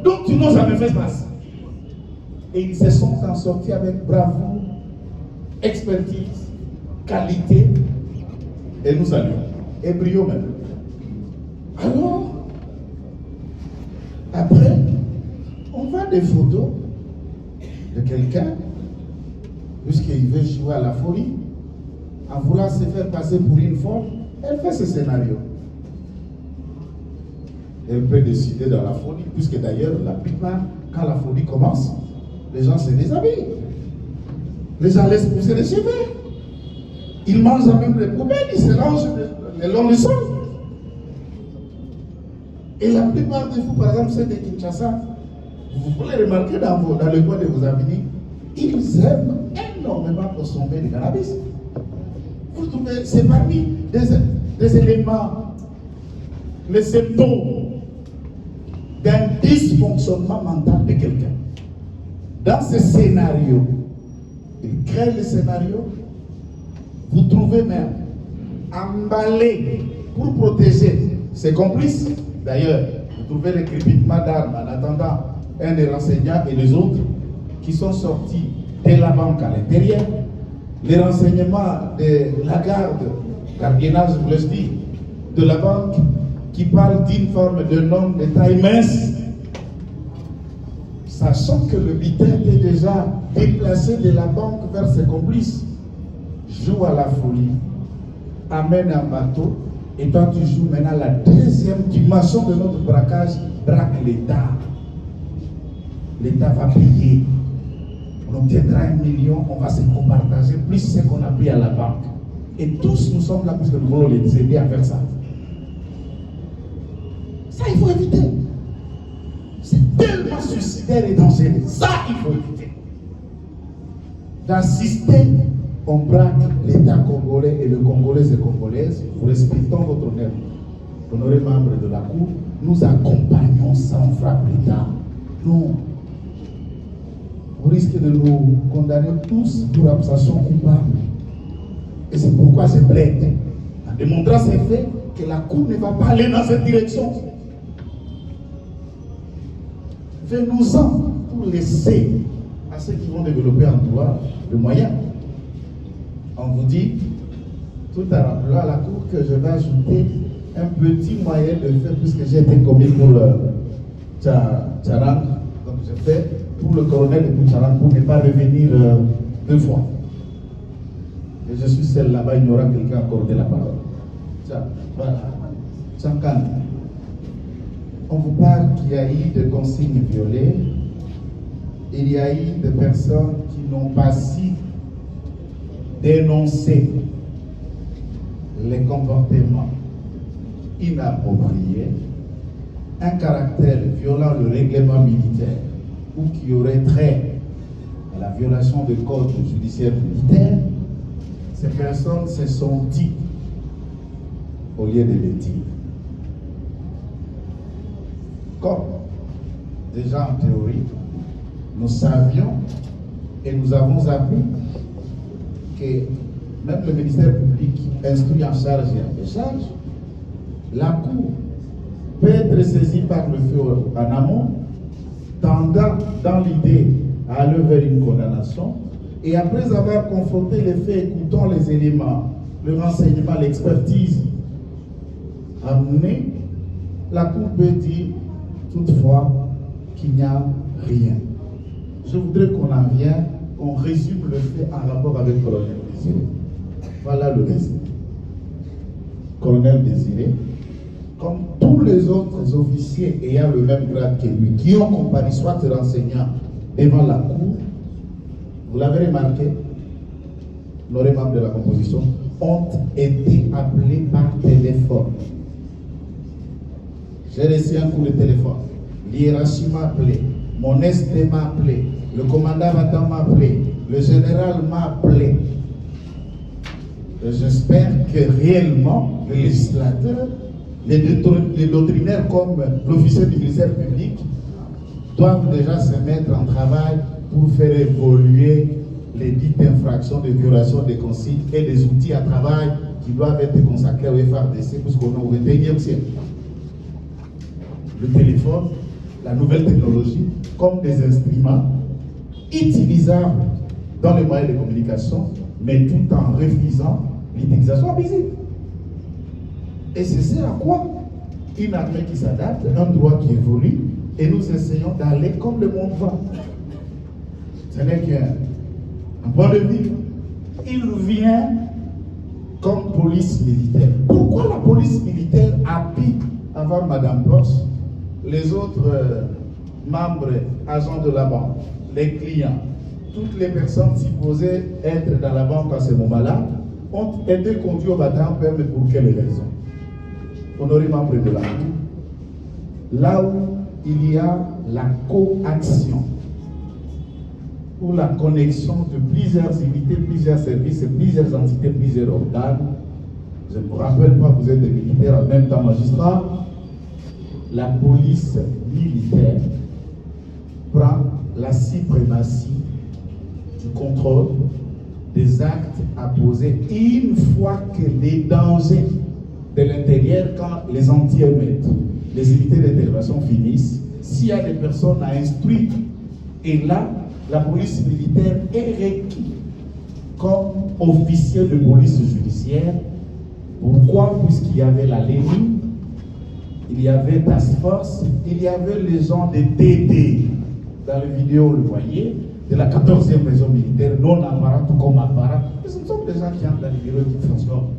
Donc tu n'as jamais fait face. Et ils se sont en sortis avec bravoure, expertise, qualité, et nous saluons. Et brio même. Alors, après, on voit des photos de quelqu'un, puisqu'il veut jouer à la folie, en voulant se faire passer pour une folle, elle fait ce scénario. Elle peut décider dans la folie, puisque d'ailleurs, la plupart, quand la folie commence, les gens se déshabillent. Les gens laissent pousser les cheveux. Ils mangent même les poubelles, ils se rangent le long du sol. Et la plupart de vous, par exemple, ceux de Kinshasa, vous pouvez remarquer dans le coin de vos avenues, ils aiment énormément consommer du cannabis. Vous trouvez, c'est parmi des éléments, les symptômes d'un dysfonctionnement mental de quelqu'un. Dans ce scénario, il crée le scénario, vous trouvez même emballé pour protéger ses complices. D'ailleurs, vous trouvez les crépitements d'armes en attendant un des renseignants et les autres qui sont sortis de la banque à l'intérieur. Les renseignements de la gardiennage, je vous le dis, de la banque qui parle d'une forme d'un homme de taille mince, sachant que le butin était déjà déplacé de la banque vers ses complices, joue à la folie, amène un bateau, et toi tu joues maintenant la deuxième dimension de notre braquage, braque l'État. L'État va payer. On obtiendra 1 million, on va se partager plus ce qu'on a pris à la banque. Et tous nous sommes là puisque nous voulons les aider à faire ça. Ça, il faut éviter. C'est tellement suicidaire et dangereux. Ça, il faut éviter. D'assister, on braque l'État congolais et le Congolais et Congolaises. Nous respectons votre honneur. Honoré membre de la Cour, nous accompagnons ça, on frappe l'État. Non. Au risque de nous condamner tous pour abstention coupable. Et c'est pourquoi je plaide, en démontrant ces faits, que la Cour ne va pas aller dans cette direction. Venons-en pour laisser à ceux qui vont développer en droit le moyen. On vous dit, tout en rappelant à la Cour que je vais ajouter un petit moyen de faire, puisque j'ai été commis pour le Tcharang, donc je fais pour le colonel de Tcharang pour ne pas revenir 2 fois. Et je suis seul là-bas, il y aura quelqu'un à accorder la parole. Voilà. Tchankan. On vous parle qu'il y a eu des consignes violées, il y a eu des personnes qui n'ont pas su dénoncer les comportements inappropriés, un caractère violant le règlement militaire ou qui aurait trait à la violation du code judiciaire militaire. Ces personnes se sont dit, au lieu de le dire, comme déjà en théorie, nous savions et nous avons appris que même le ministère public instruit en charge et en décharge, la Cour peut être saisie par le feu en amont, tendant dans l'idée à aller vers une condamnation, et après avoir confronté les faits, écoutant les éléments, le renseignement, l'expertise amenée, la Cour peut dire toutefois qu'il n'y a rien. Je voudrais qu'on en vienne, qu'on résume le fait en rapport avec le colonel Désiré. Voilà le résumé. Colonel Désiré, comme tous les autres officiers ayant le même grade que lui, qui ont comparu soit renseignants devant la Cour, vous l'avez remarqué, les membres de la composition ont été appelés par téléphone. J'ai reçu un coup de téléphone. L'hiérarchie m'a appelé, mon ST m'a appelé, le commandant Vatan m'a appelé, le général m'a appelé. J'espère que réellement, le législateur, les doctrinaires comme l'officier du ministère public doivent déjà se mettre en travail pour faire évoluer les dites infractions de violation des consignes et des outils à travail qui doivent être consacrés au FRDC puisqu'on est au 21e siècle. Le téléphone la nouvelle technologie comme des instruments utilisables dans les moyens de communication, mais tout en refusant l'utilisation abusive. Et c'est ce à quoi une armée qui s'adapte, un droit qui évolue, et nous essayons d'aller comme le monde va. Ce n'est qu'un point de vue. Il vient comme police militaire. Pourquoi la police militaire applique avant Madame Boss les autres membres, agents de la banque, les clients, toutes les personnes supposées être dans la banque à ce moment-là, ont été conduits au bataillon, mais pour quelle raison? Honoré membre de la Cour, là où il y a la coaction ou la connexion de plusieurs unités, plusieurs services, plusieurs entités, plusieurs organes. Je ne me rappelle pas que vous êtes des militaires en même temps magistrats. La police militaire prend la suprématie du contrôle des actes à poser une fois que les dangers de l'intérieur, quand les anti-émeutes, les unités d'intervention finissent, s'il y a des personnes à instruire, et là, la police militaire est requise comme officier de police judiciaire. Pourquoi? Puisqu'il y avait la LENI, il y avait Task Force, il y avait les gens des DD. Dans la vidéo, vous le voyez, de la 14e région militaire, non apparat, tout comme apparat. Mais ce sont des gens qui entrent dans les bureaux qui transforment.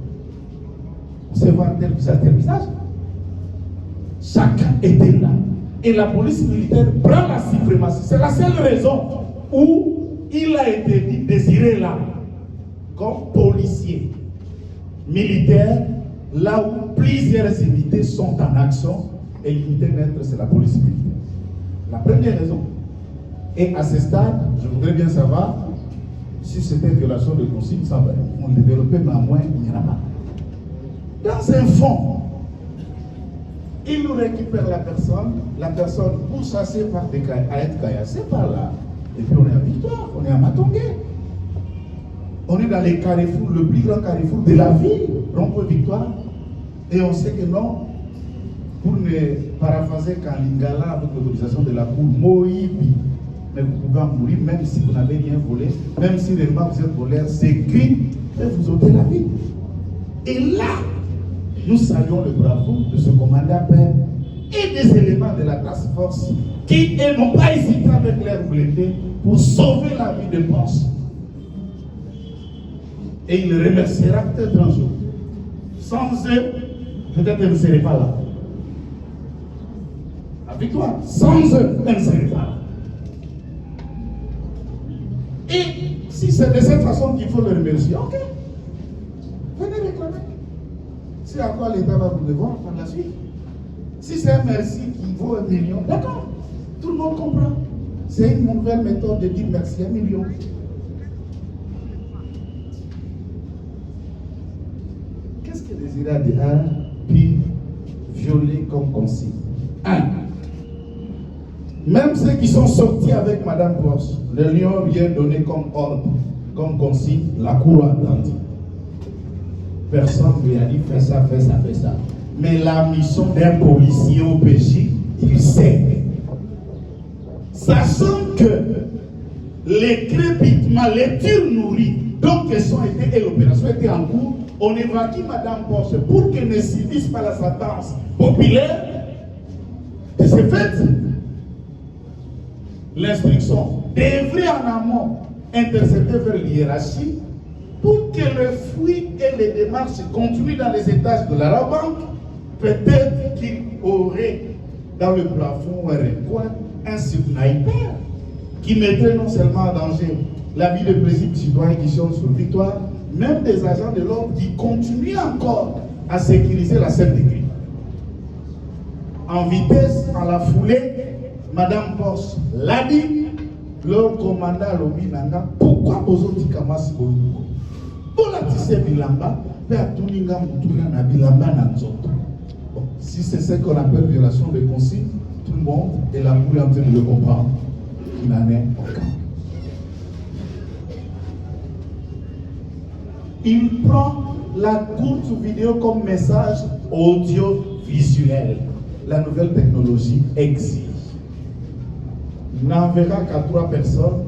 On se voit tel visage. Chacun était là. Et la police militaire prend la suprématie. C'est la seule raison où il a été désiré là, comme policier militaire, là où plusieurs unités sont en action, et l'unité maître, c'est la police militaire. La première raison. Et à ce stade, je voudrais bien savoir si c'était une violation de consigne, ça va. On le développait, mais à moins, il n'y en a pas. Dans un fond, il nous récupère la personne pourchassée par des à être caillassée par là. Et puis on est à Victoire, on est à Matongé. On est dans les carrefours, le plus grand carrefour de la ville, Rond-Point Victoire. Et on sait que non, pour ne paraphraser qu'en lingala avec l'autorisation de la cour, Moïbi, mais vous pouvez en mourir même si vous n'avez rien volé, même si réellement vous êtes voleur, c'est crime, et vous ôtez la vie. Et là, nous saluons le bravo de ce commandant père et des éléments de la task force qui n'ont pas hésité avec l'air blindé pour sauver la vie de Ponce. Et il remerciera peut-être un jour. Sans eux, peut-être elle ne serait pas là. La victoire, sans eux, elle ne serait pas là. Et si c'est de cette façon qu'il faut le remercier, ok, venez réclamer. C'est à quoi l'État va vous devoir par la suite. Si c'est un merci qui vaut 1 million, d'accord, tout le monde comprend. C'est une nouvelle méthode de dire merci 1 million. Qu'est-ce que désira de 1 puis violer comme consigne? 1. Même ceux qui sont sortis avec Madame Boss, le lion vient donner comme ordre, comme consigne, la cour a entendu. Personne ne lui a dit fais ça, fais ça, fais ça. Mais la mission d'un policier au PJ, il sait. Sachant que les crépitements, les tirs nourris, donc et l'opération était en cours, on évacue Madame Boss pour qu'elle ne subisse pas la sentence populaire. Et c'est fait. L'instruction devrait en amont intercepter vers l'hiérarchie pour que le fruit et les démarches continuent dans les étages de la banque. Peut-être qu'il aurait dans le plafond ou un recoin un sniper qui mettrait non seulement en danger la vie de plaisir citoyen qui sont sur Victoire, même des agents de l'ordre qui continuent encore à sécuriser la scène de crime. En vitesse, en la foulée, Madame Boss l'a dit, leur commandant Lobi Nanga, pourquoi Bozoti Kamasi Boluko? Pour la tissé Bilamba, Tuninga Moutouna na Bilamba Nanzoto. Si c'est ce qu'on appelle violation de consigne, tout le monde est là pour en train de le comprendre. Il n'en est aucun. Il prend la courte vidéo comme message audiovisuel. La nouvelle technologie exige. n'enverra qu'à 3 personnes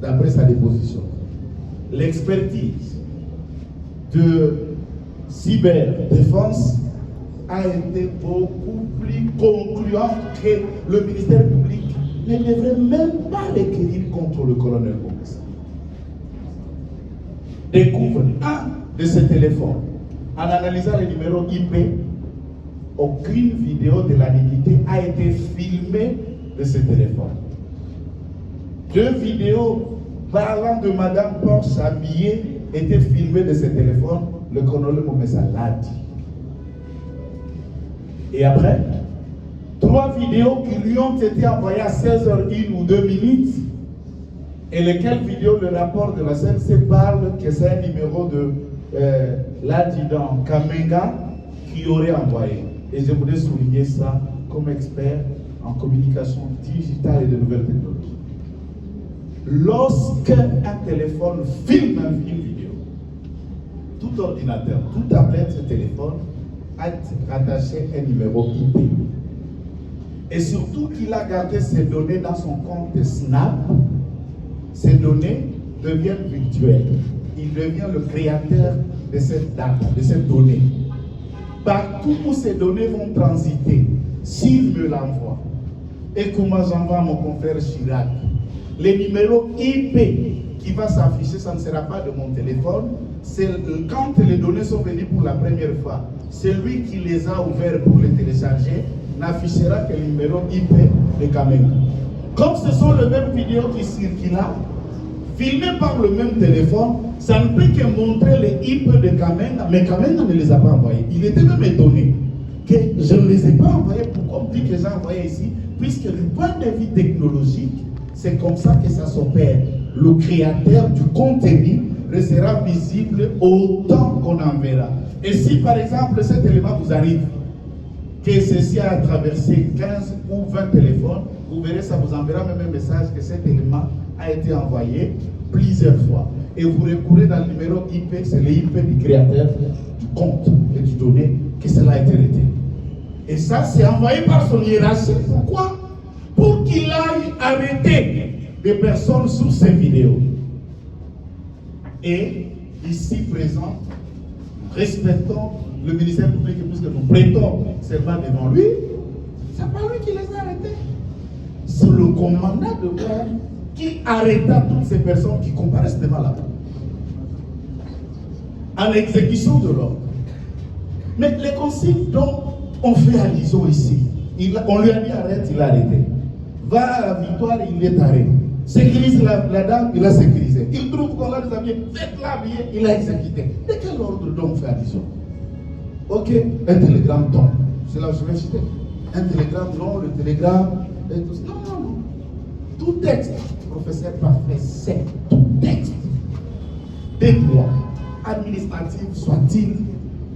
d'après sa déposition. L'expertise de cyberdéfense a été beaucoup plus concluante que le ministère public ne devrait même pas requérir contre le colonel Bokassa. Découvre un de ces téléphones. En analysant les numéros IP, aucune vidéo de l'animité a été filmée de ce téléphone. 2 vidéos parlant de Madame Porsche habillée étaient filmées de ce téléphone. Le colonel Bokassa l'a dit. Et après, 3 vidéos qui lui ont été envoyées à 16h01 ou 2 minutes, et lesquelles vidéos, le rapport de la CNC parle que c'est un numéro de l'adjudant Kamenga qui aurait envoyé. Et je voudrais souligner ça comme expert en communication digitale et de nouvelles technologies. Lorsqu'un téléphone filme une vidéo, tout ordinateur, toute tablette et téléphone a rattaché un numéro IP. Et surtout qu'il a gardé ses données dans son compte Snap, ces données deviennent virtuelles. Il devient le créateur de cette data, de cette donnée. Partout où ces données vont transiter, s'il me l'envoie, et que moi j'envoie à mon confrère Chirac, les numéros IP qui va s'afficher, ça ne sera pas de mon téléphone. C'est quand les données sont venues pour la première fois, celui qui les a ouverts pour les télécharger n'affichera que le numéro IP de Kamenga. Comme ce sont les mêmes vidéos qui circulent là, filmées par le même téléphone, ça ne peut que montrer les IP de Kamenga, mais Kamenga ne les a pas envoyés. Il était même étonné que je ne les ai pas envoyés. Pourquoi on dit que j'ai envoyé ici? Puisque du point de vue technologique, c'est comme ça que ça s'opère. Le créateur du contenu restera visible autant qu'on enverra. Et si par exemple cet élément vous arrive, que ceci a traversé 15 ou 20 téléphones, vous verrez, ça vous enverra même un message que cet élément a été envoyé plusieurs fois. Et vous recourez dans le numéro IP, c'est le IP du créateur du compte et du données que cela a été retiré. Et ça, c'est envoyé par son hiérarchie. Pourquoi? Pour qu'il aille arrêter des personnes sur ces vidéos. Et ici présent, respectons le ministère public puisque nous prêtons serment devant lui. C'est pas lui qui les a arrêtés. C'est le commandant de guerre qui arrêta toutes ces personnes qui comparaissent devant la cour en exécution de l'ordre. Mais les consignes dont on fait allusion ici, on lui a dit arrête, il a arrêté. Va à Victoire, il est arrêté. Sécurise la dame, il a sécurisé. Il trouve qu'on l'a déshabillé, faites-la habiller, il a exécuté. De quel ordre donc on fait allusion? Ok, un télégramme tombe. C'est là où je vais citer. Un télégramme, non, le télégramme, et tout ça. Non, non, non. Tout texte, professeur parfait, c'est tout texte. Des lois administratives soit-il,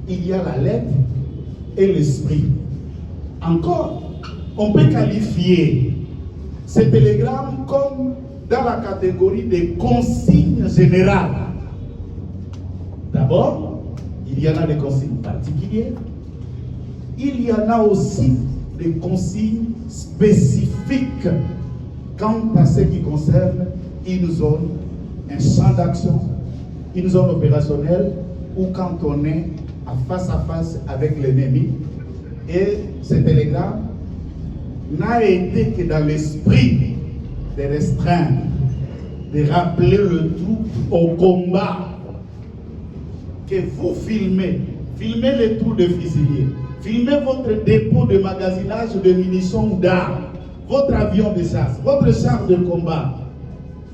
il y a la lettre et l'esprit. Encore, on peut qualifier ces télégrammes comme dans la catégorie des consignes générales. D'abord, il y en a des consignes particulières. Il y en a aussi des consignes spécifiques quant à ce qui concerne une zone, un champ d'action, une zone opérationnelle ou quand on est face à face avec l'ennemi. Et ce télégramme n'a été que dans l'esprit de restreindre, de rappeler le troupe au combat. Que vous filmez les trous de fusiliers, filmez votre dépôt de magasinage de munitions ou d'armes, votre avion de chasse, votre char de combat,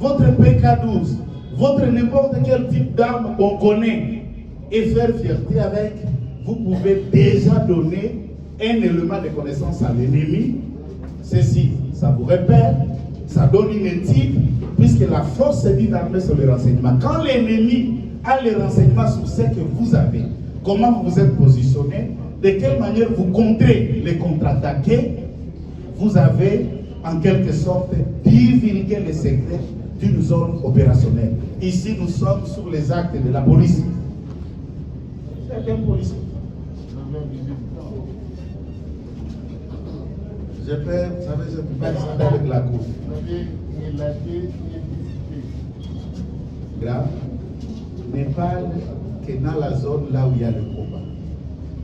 votre PK-12, votre n'importe quel type d'arme qu'on connaît et faire fierté avec, vous pouvez déjà donner un élément de connaissance à l'ennemi. Ceci, ça vous repère, ça donne une éthique, puisque la force est d'armée sur le renseignement. Quand l'ennemi a les renseignements sur ce que vous avez, comment vous êtes positionné, de quelle manière vous comptez les contre-attaquer, vous avez en quelque sorte divulgué les secrets d'une zone opérationnelle. Ici, nous sommes sur les actes de la police. Certains policiers. Je peux, vous savez, je peux pas descendre avec la cour. Grave. Népal, qui est dans la zone là où il y a le combat.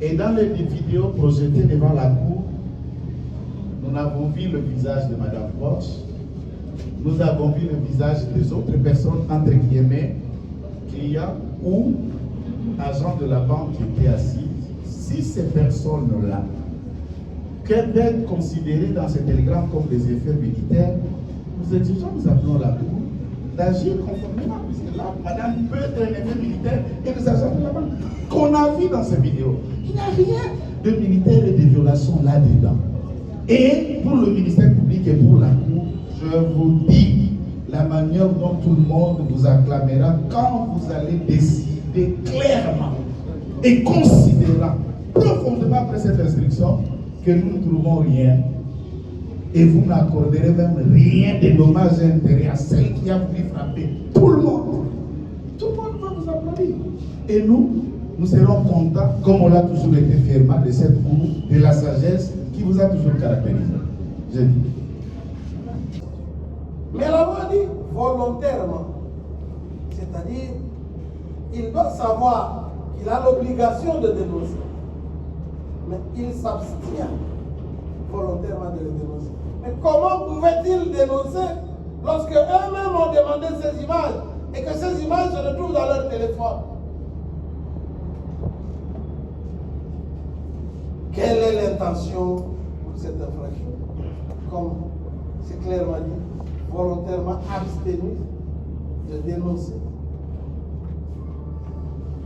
Et dans les vidéos projetées devant la cour, nous avons vu le visage de Mme Porsche. Nous avons vu le visage des autres personnes, entre guillemets, clients ou agents de la banque qui étaient assis. Si ces personnes-là, qu'elles être considérées dans ce télégramme comme des effets militaires, nous exigeons, nous appelons la Cour d'agir conformément, puisque là, madame peut être un effet militaire et des agents de la banque. Qu'on a vu dans ces vidéos, il n'y a rien de militaire et de violation là-dedans. Et pour le ministère public et pour la Cour, je vous dis la manière dont tout le monde vous acclamera quand vous allez décider clairement et considérant profondément après cette instruction que nous ne trouvons rien et vous n'accorderez même rien de dommages et intérêts à celle qui a voulu frapper tout le monde. Tout le monde va vous applaudir. Et nous serons contents, comme on l'a toujours été fièrement, de cette cour, de la sagesse qui vous a toujours caractérisé. Je dis. Mais la loi dit volontairement. C'est-à-dire, il doit savoir qu'il a l'obligation de dénoncer. Mais il s'abstient volontairement de le dénoncer. Mais comment pouvait-il dénoncer lorsque eux-mêmes ont demandé ces images et que ces images se retrouvent dans leur téléphone? Quelle est l'intention pour cette infraction? Comme c'est clairement dit, volontairement abstenu de dénoncer.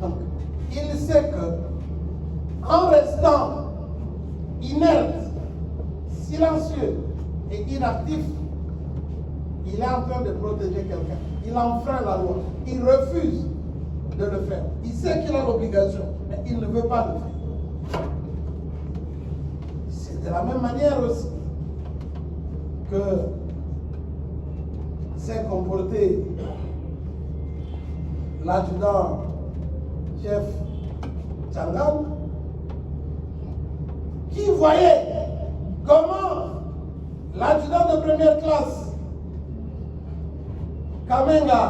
Donc, il sait que, en restant inerte, silencieux et inactif, il est en train de protéger quelqu'un. Il enfreint la loi. Il refuse de le faire. Il sait qu'il a l'obligation, mais il ne veut pas le faire. C'est de la même manière aussi que s'est comporté l'adjudant-chef Tchangam, qui voyait comment l'adjudant de première classe, Kamenga,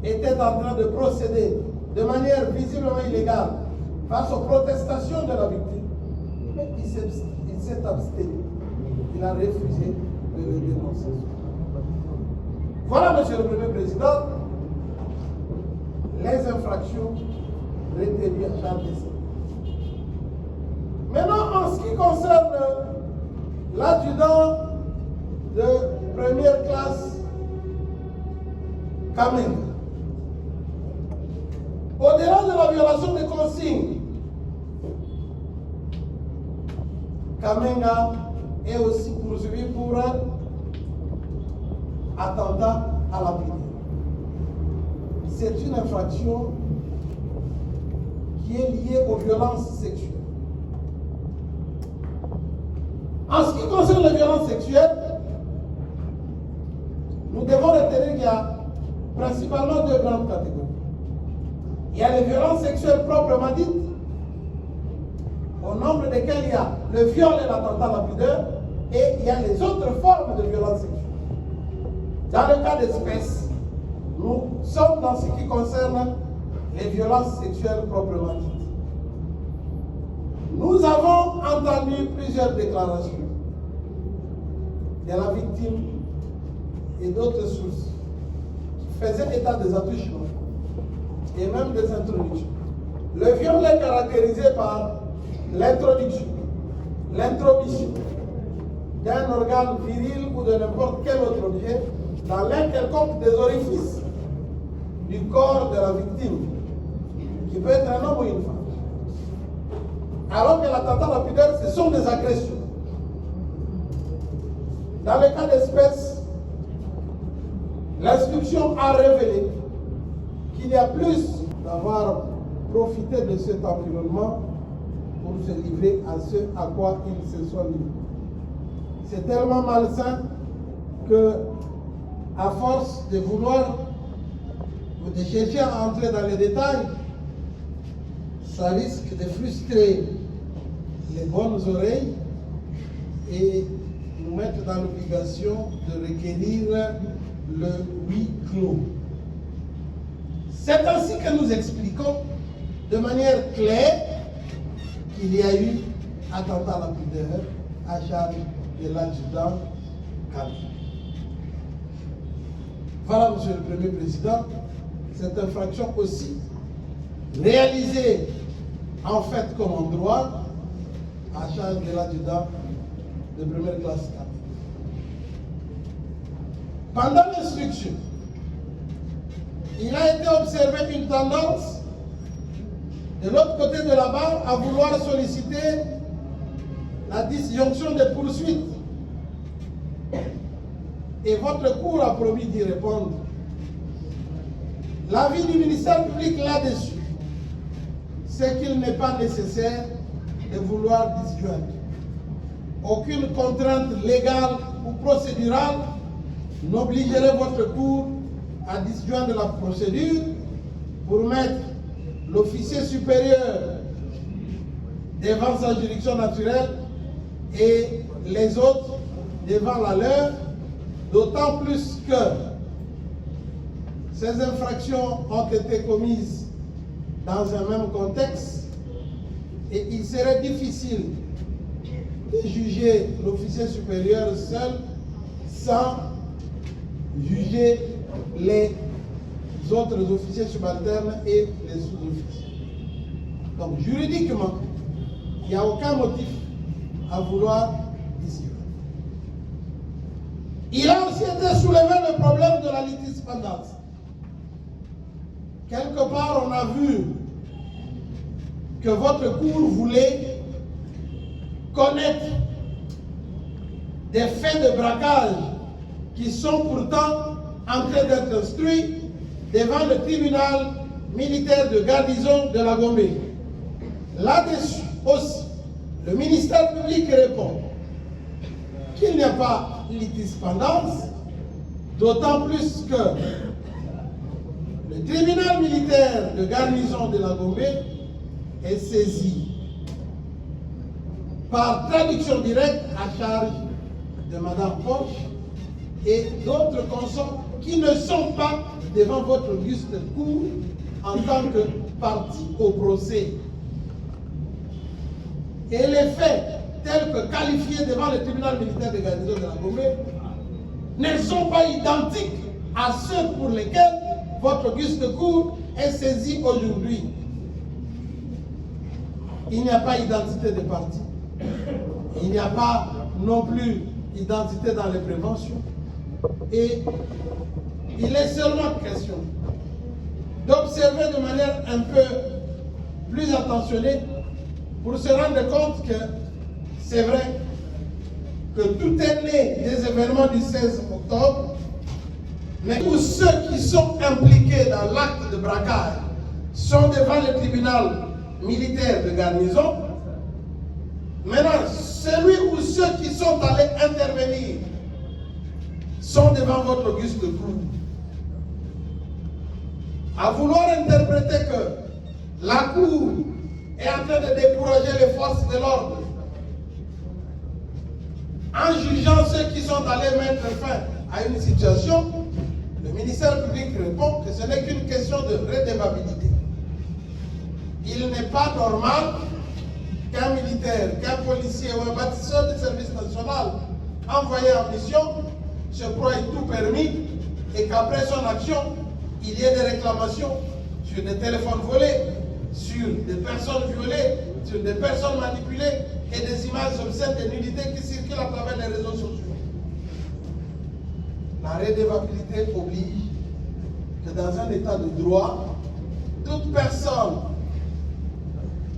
était en train de procéder de manière visiblement illégale face aux protestations de la victime. Mais il s'est abstenu. Il a refusé de le dénoncer. Voilà, Monsieur le Premier Président, les infractions retenues à l'ADC. Maintenant, en ce qui concerne l'adjudant de première classe, Kamenga, au-delà de la violation des consignes, Kamenga est aussi poursuivi pour attentat à la vie. C'est une infraction qui est liée aux violences sexuelles. En ce qui concerne les violences sexuelles, nous devons retenir qu'il y a principalement deux grandes catégories. Il y a les violences sexuelles proprement dites, au nombre desquelles il y a le viol et l'attentat à la pudeur, et il y a les autres formes de violences sexuelles. Dans le cas d'espèce, nous sommes dans ce qui concerne les violences sexuelles proprement dites. Nous avons entendu plusieurs déclarations de la victime et d'autres sources qui faisaient état des attouchements et même des introductions. Le viol est caractérisé par l'introduction, l'intromission d'un organe viril ou de n'importe quel autre objet dans l'un quelconque des orifices du corps de la victime, qui peut être un homme ou une femme. Alors que l'attentat à la pudeur, ce sont des agressions. Dans le cas d'espèce, l'instruction a révélé qu'il y a plus d'avoir profité de cet environnement pour se livrer à ce à quoi ils se sont livrés. C'est tellement malsain que, à force de vouloir ou de chercher à entrer dans les détails, ça risque de frustrer les bonnes oreilles et mettre dans l'obligation de requérir le huis clos. C'est ainsi que nous expliquons de manière claire qu'il y a eu attentat à la pudeur à charge de l'adjudant Kabila. Voilà, Monsieur le Premier Président, cette infraction aussi réalisée en fait comme en droit à charge de l'adjudant de première classe. Pendant l'instruction, il a été observé une tendance de l'autre côté de la barre à vouloir solliciter la disjonction des poursuites. Et votre cour a promis d'y répondre. L'avis du ministère public là-dessus, c'est qu'il n'est pas nécessaire de vouloir disjoindre. Aucune contrainte légale ou procédurale n'obligerait votre cour à disjoindre la procédure pour mettre l'officier supérieur devant sa juridiction naturelle et les autres devant la leur, d'autant plus que ces infractions ont été commises dans un même contexte et il serait difficile de juger l'officier supérieur seul sans juger les autres officiers subalternes et les sous-officiers. Donc juridiquement, il n'y a aucun motif à vouloir ici. Il a aussi été soulevé le problème de la litispendance. Quelque part, on a vu que votre cour voulait connaître des faits de braquage qui sont pourtant en train d'être instruits devant le tribunal militaire de garnison de la Gombe. Là-dessus aussi, le ministère public répond qu'il n'y a pas litispendance, d'autant plus que le tribunal militaire de garnison de la Gombe est saisi par traduction directe à charge de Mme Poche et d'autres consorts qui ne sont pas devant votre auguste cour en tant que partie au procès. Et les faits tels que qualifiés devant le tribunal militaire de garnison de la Gombe ne sont pas identiques à ceux pour lesquels votre auguste cour est saisie aujourd'hui. Il n'y a pas identité de parties. Il n'y a pas non plus identité dans les préventions. Et il est seulement question d'observer de manière un peu plus attentionnée pour se rendre compte que c'est vrai que tout est né des événements du 16 octobre, mais tous ceux qui sont impliqués dans l'acte de braquage sont devant le tribunal militaire de garnison. Maintenant, celui ou ceux qui sont allés intervenir sont devant votre auguste cour. À vouloir interpréter que la cour est en train de décourager les forces de l'ordre en jugeant ceux qui sont allés mettre fin à une situation, le ministère public répond que ce n'est qu'une question de redevabilité. Il n'est pas normal qu'un militaire, qu'un policier ou un bâtisseur du service national envoyé en mission se croie tout permis et qu'après son action, il y ait des réclamations sur des téléphones volés, sur des personnes violées, sur des personnes manipulées et des images obscènes de nudité qui circulent à travers les réseaux sociaux. La redevabilité oblige que dans un état de droit, toute personne,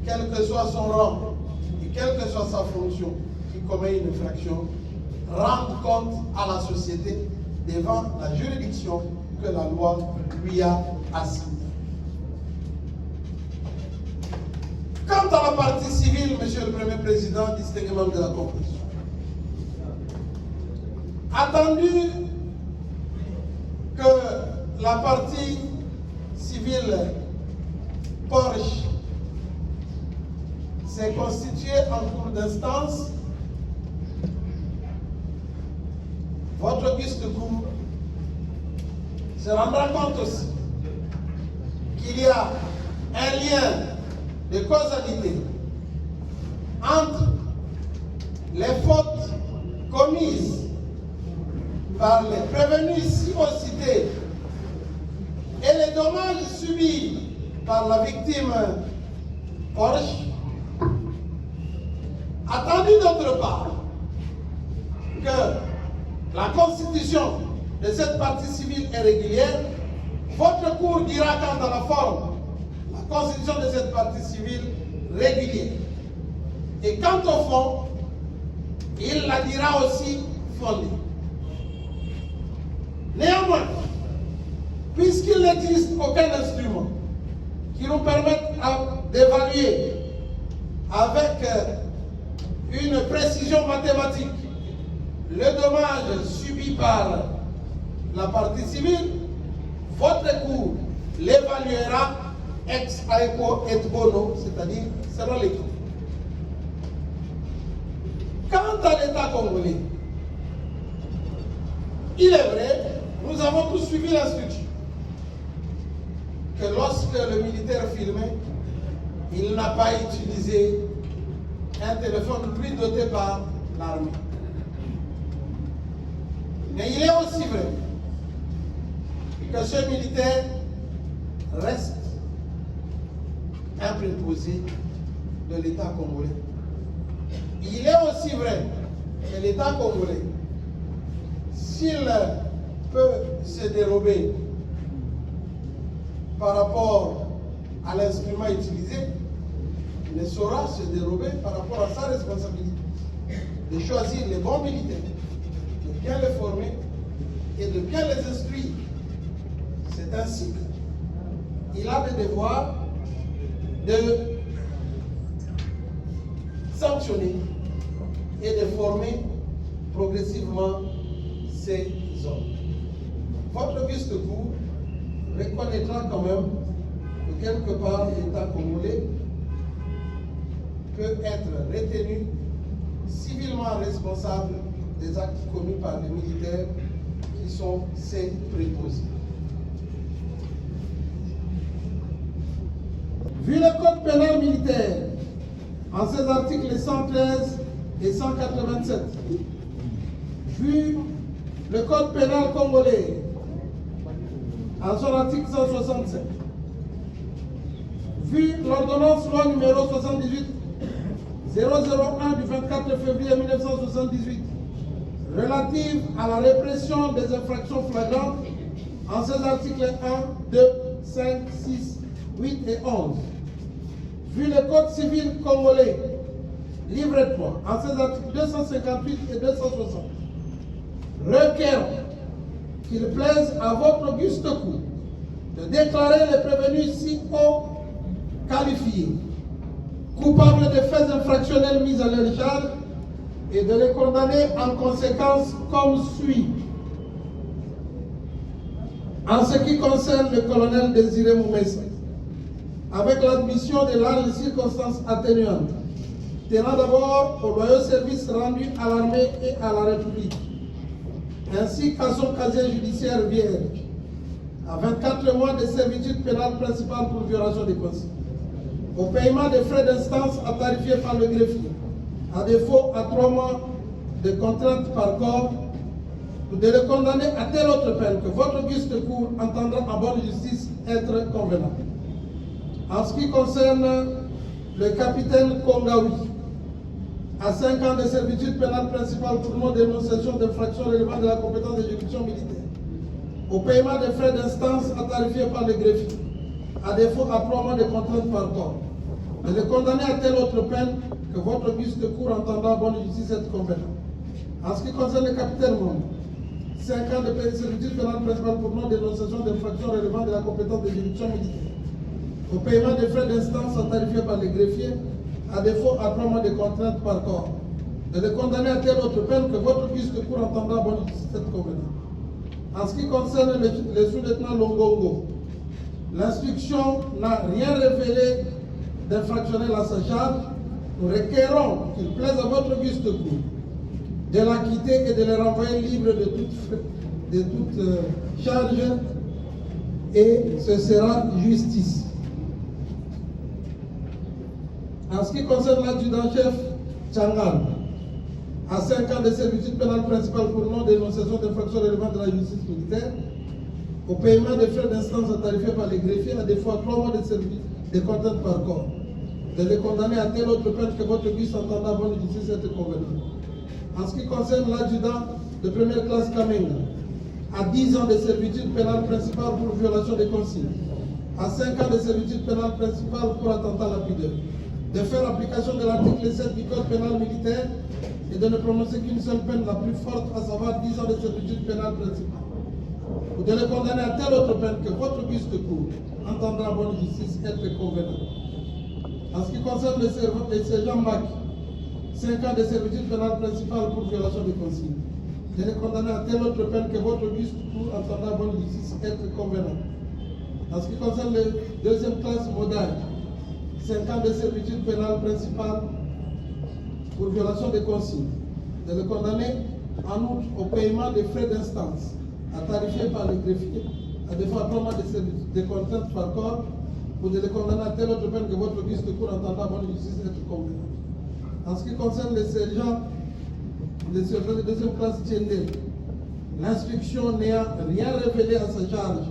quel que soit son rang et quelle que soit sa fonction, qui commet une infraction, rende compte à la société devant la juridiction que la loi lui a assignée. Quant à la partie civile, Monsieur le Premier Président, distingué membre de la Constitution, attendu que la partie civile Porsche s'est constituée en cours d'instance, votre auguste cour se rendra compte aussi qu'il y a un lien de causalité entre les fautes commises par les prévenus si haut cités et les dommages subis par la victime Porsche, attendu d'autre part que la constitution de cette partie civile est régulière, votre cour dira quant à la forme, la constitution de cette partie civile régulière. Et quant au fond, il la dira aussi fondée. Néanmoins, puisqu'il n'existe aucun instrument qui nous permette d'évaluer avec une précision mathématique le dommage subi par la partie civile, votre cour l'évaluera ex aequo et bono, c'est-à-dire selon les cas. Quant à l'État congolais, il est vrai, nous avons tous suivi l'instruction que lorsque le militaire filmait, il n'a pas utilisé un téléphone lui doté par l'armée. Mais il est aussi vrai que ce militaire reste un préposé de l'État congolais. Il est aussi vrai que l'État congolais, s'il peut se dérober par rapport à l'instrument utilisé, ne saura se dérober par rapport à sa responsabilité de choisir les bons militaires, de bien les former et de bien les instruire. C'est ainsi qu'il a le devoir de sanctionner et de former progressivement ces hommes. Votre auguste cour reconnaîtra quand même que quelque part l'État congolais peut être retenu civilement responsable des actes commis par les militaires qui sont ses préposés. Vu le code pénal militaire, en ses articles 113 et 187, vu le code pénal congolais, en son article 167, vu l'ordonnance loi numéro 78 001 du 24 février 1978 relative à la répression des infractions flagrantes en ses articles 1, 2, 5, 6, 8 et 11. Vu le Code civil congolais, livre 3, en ses articles 258 et 260, requiert qu'il plaise à votre auguste cour de déclarer les prévenus si haut qualifiés coupables de faits infractionnels mis à leur charge et de les condamner en conséquence comme suit. En ce qui concerne le colonel Désiré Moumessa, avec l'admission de larges circonstances atténuantes, tenant d'abord au loyal service rendu à l'armée et à la République, ainsi qu'à son casier judiciaire vierge, à 24 mois de servitude pénale principale pour violation des consignes, au paiement des frais d'instance à tarifier par le greffier, à défaut à 3 mois de contrainte par corps, de le condamner à telle autre peine que votre auguste cour entendra en bonne justice être convenable. En ce qui concerne le capitaine Kongaoui, à 5 ans de servitude pénale principale pour non-dénonciation d'infraction relevant de la compétence de juridiction militaire, au paiement des frais d'instance à tarifier par le greffier, à défaut à 3 mois de contrainte par corps, de le condamner à telle autre peine que votre auguste cour entendra en bonne justice être convenable. En ce qui concerne le capitaine Monde, 5 ans de servitude pénale principale pour non-dénonciation d'infraction relevant de la compétence de juridiction militaire, au paiement des frais d'instance à tarifier par les greffiers, à défaut à 3 mois de contrainte par corps, de le condamner à telle autre peine que votre auguste cour entendra en bonne justice être convenable. En ce qui concerne le sous-lieutenant Longongo, l'instruction n'a rien révélé d'infractionnel à sa charge. Nous requérons qu'il plaise à votre auguste cour de l'acquitter et de les renvoyer libres de toute charge, et ce sera justice. En ce qui concerne l'adjudant-chef Tchangal, à 5 ans de servitude pénale principale pour non-dénonciation d'infractions relevant de la justice militaire, au paiement des frais d'instance tarifés par les greffiers, à des fois 3 mois de service de contrainte par corps, de les condamner à telle autre peine que votre but s'entendra bonne justice être convenable. En ce qui concerne l'adjudant de première classe Kamenga, à 10 ans de servitude pénale principale pour violation des consignes, à 5 ans de servitude pénale principale pour attentat lapidaire, de faire application de l'article 7 du Code pénal militaire et de ne prononcer qu'une seule peine la plus forte, à savoir 10 ans de servitude pénale principale, ou de les condamner à telle autre peine que votre buste cour entendra bonne justice être convenable. En ce qui concerne les sergents Mac, 5 ans de servitude pénale principale pour violation des consignes, de les condamner à telle autre peine que votre buste cour entendra bonne justice être convenable. En ce qui concerne les deuxième classe modale, 5 ans de servitude pénale principale pour violation des consignes, de les condamner en outre au paiement des frais d'instance, à tarifier par les greffiers, à des fois 3 mois de contrainte par corps, ou de les condamner à telle autre peine que votre buste de cour entendra bonne justice être convenable. En ce qui concerne les sergents de deuxième classe Tchendé, l'instruction n'ayant rien révélé à sa charge,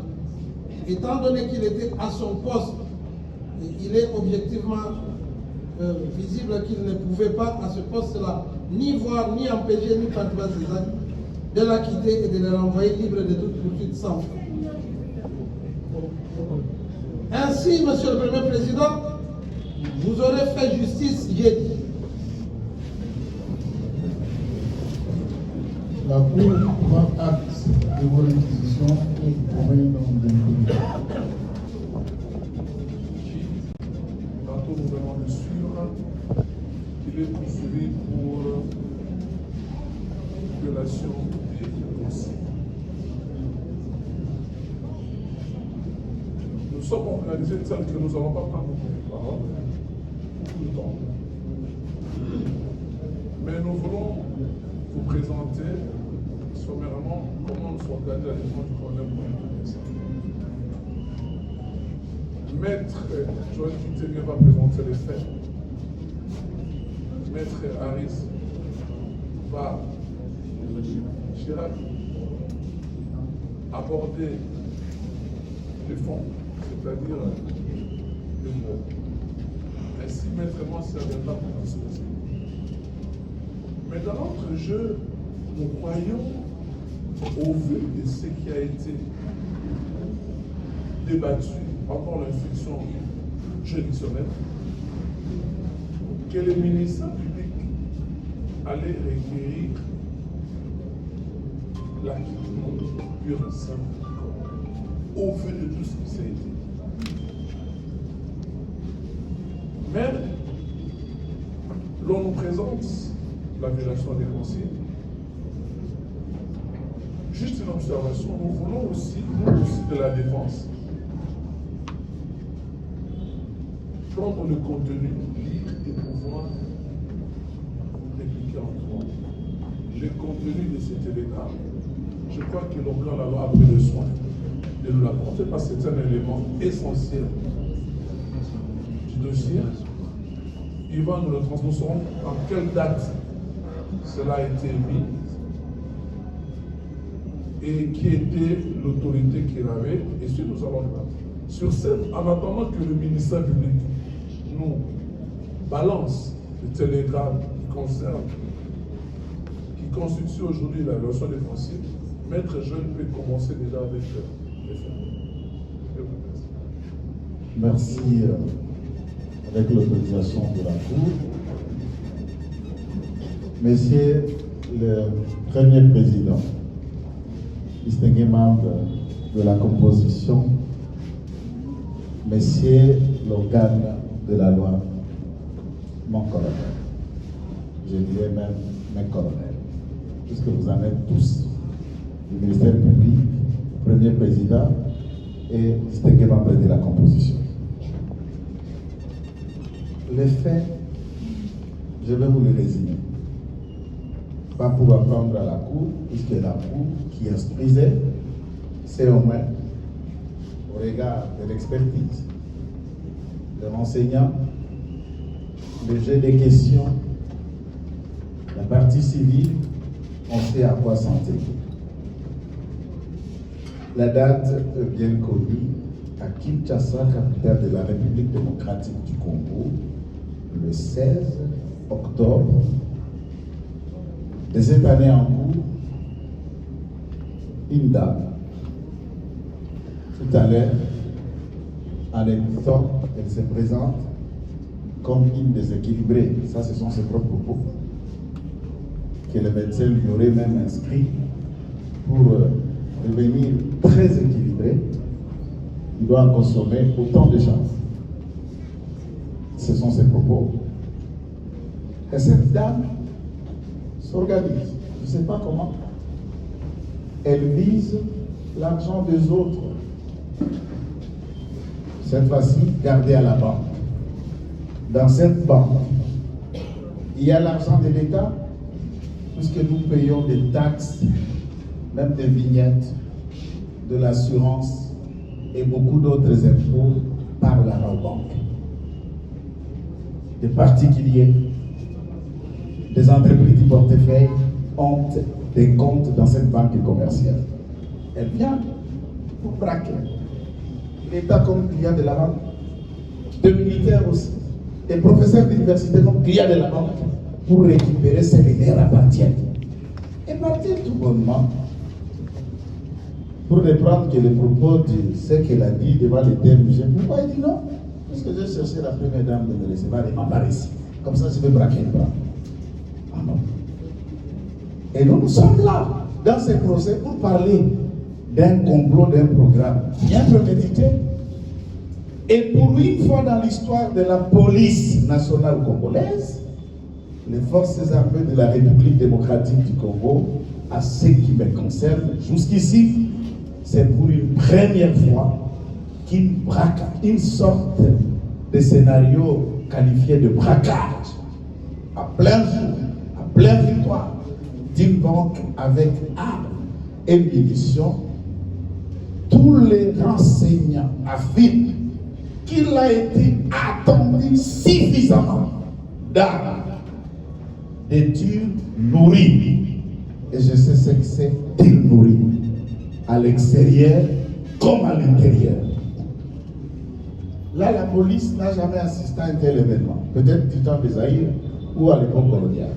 étant donné qu'il était à son poste, il est objectivement visible qu'il ne pouvait pas à ce poste-là ni voir, ni empêcher, ni perturber ses actes, de l'acquitter et de le renvoyer libre de toute poursuite sans frais. Ainsi, Monsieur le Premier Président, vous aurez fait justice jeudi. La Cour prend acte de vos réquisitions et provient donc de Tantôt nous venons de suivre qu'il est poursuivi pour violation des consignes. Nous sommes organisés de sorte que nous n'allons pas prendre beaucoup de parole, beaucoup de temps. Mais nous voulons vous présenter sommairement comment nous sommes organisés à la défense du colonel Moïse. Maître Joël Kitenge va présenter les faits. Maître Harris va, Chirac, aborder les fonds, c'est-à-dire les mots. Ainsi, Maître Moïse servira pour disposer. Mais dans notre jeu, nous croyons, au vu de ce qui a été débattu pendant l'instruction juridictionnelle, que le ministère public allait requérir l'acquittement pur et simple au vu de tout ce qui s'est dit. Mais l'on nous présente la violation des consignes. Juste une observation, nous voulons aussi, nous aussi de la défense, prendre le contenu, lire et pouvoir répliquer en droit. Le contenu de ces télégrammes, je crois que l'on la loi a pris le soin de nous l'apporter parce que c'est un élément essentiel du dossier. Yvan, nous le transmettrons en quelle date cela a été mis et qui était l'autorité qu'il avait, et si nous allons le battre. Sur cette, en attendant que le ministère public nous balance le télégramme qui constitue aujourd'hui la version défensive, Maître Jeune peut commencer déjà avec les faits. Merci. Avec l'autorisation de la Cour. Monsieur le Premier Président, distingués membres de la composition, Messieurs l'organe de la loi, mon colonel, je dirais même mes colonels, puisque vous en êtes tous, du ministère public, Premier Président et distingués membres de la composition. Les faits, je vais vous les résumer. pas pour apprendre à la cour, puisque la cour qui instruisait, c'est au moins au regard de l'expertise, le renseignant, le jeu des questions, la partie civile, on sait à quoi s'en tenir. La date bien connue à Kinshasa, capitale de la République démocratique du Congo, le 16 octobre de cette année en cours, une dame, tout à l'heure, en écoutant, elle se présente comme une déséquilibrée. Ça, ce sont ses propres propos, que le médecin lui aurait même inscrit pour devenir très équilibré. Il doit en consommer autant de choses. Ce sont ses propos. Et cette dame s'organise. Je ne sais pas comment. Elle vise l'argent des autres. Cette fois-ci, gardée à la banque. Dans cette banque, il y a l'argent de l'État, puisque nous payons des taxes, même des vignettes, de l'assurance et beaucoup d'autres impôts par la banque. Des particuliers, des entreprises du portefeuille ont des comptes dans cette banque commerciale. Elle vient pour braquer l'État comme client de la banque, des militaires aussi, des professeurs d'université comme clients de la banque pour récupérer ce qui leur appartiennent. Et partir tout bonnement pour reprendre que le propos de ce qu'elle a dit devant les TMG. Pourquoi il dit non? Parce que j'ai cherché la première dame de me recevoir et m'embarrer ici. Comme ça, je vais braquer le bras. Ah non. Et nous sommes là, dans ce procès, pour parler d'un complot, d'un programme bien prémédité. Et pour une fois dans l'histoire de la police nationale congolaise, les forces armées de la République démocratique du Congo, à ce qui me concerne, jusqu'ici, c'est pour une première fois qu'une braquage, une sorte de scénario qualifié de braquage, à plein jour, à plein victoire, d'une banque avec armes et munitions, tous les renseignants affirment qu'il a été attendu suffisamment d'armes, d'études nourries. Et je sais ce que c'est d'être nourri, à l'extérieur comme à l'intérieur. Là, la police n'a jamais assisté à un tel événement. Peut-être du temps des Zaïre ou à l'époque coloniale.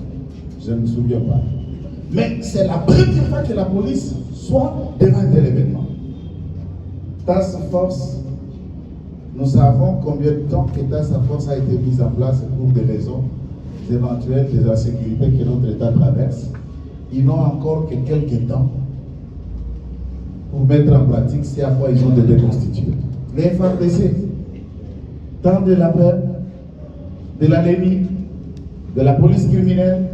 Je ne me souviens pas. Mais c'est la première fois que la police soit devant un tel événement. Task Force, nous savons combien de temps que Task Force a été mise en place pour des raisons éventuelles de la sécurité que notre État traverse. Ils n'ont encore que quelques temps pour mettre en pratique ce à quoi ils ont été constitués. Les FARDC, tant de la paix, de la LEMI, de la police criminelle,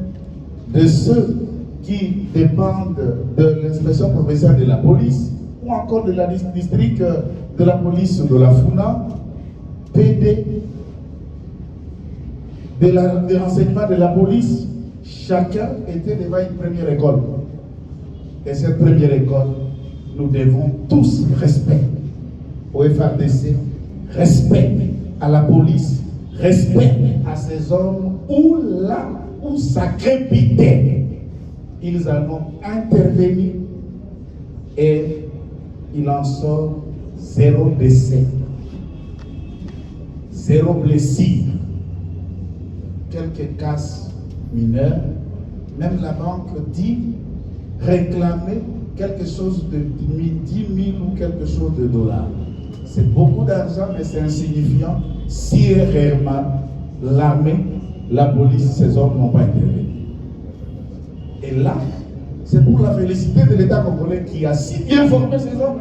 de ceux qui dépendent de l'inspection provinciale de la police, ou encore de la district de la police de la FUNA, PD, des renseignements de la police, chacun était devant une première école. Et cette première école, nous devons tous respect au FARDC, respect à la police, respect à ces hommes où là où ça crépitait, ils en ont intervenu et il en sort 0 décès, 0 blessure, quelques casses mineures. Même la banque dit réclamer quelque chose de 10 000 ou quelque chose de dollars. C'est beaucoup d'argent, mais c'est insignifiant si réellement l'armée, la police, ces hommes n'ont pas intervenu. Et là, c'est pour la félicité de l'État congolais qui a si bien formé ces hommes.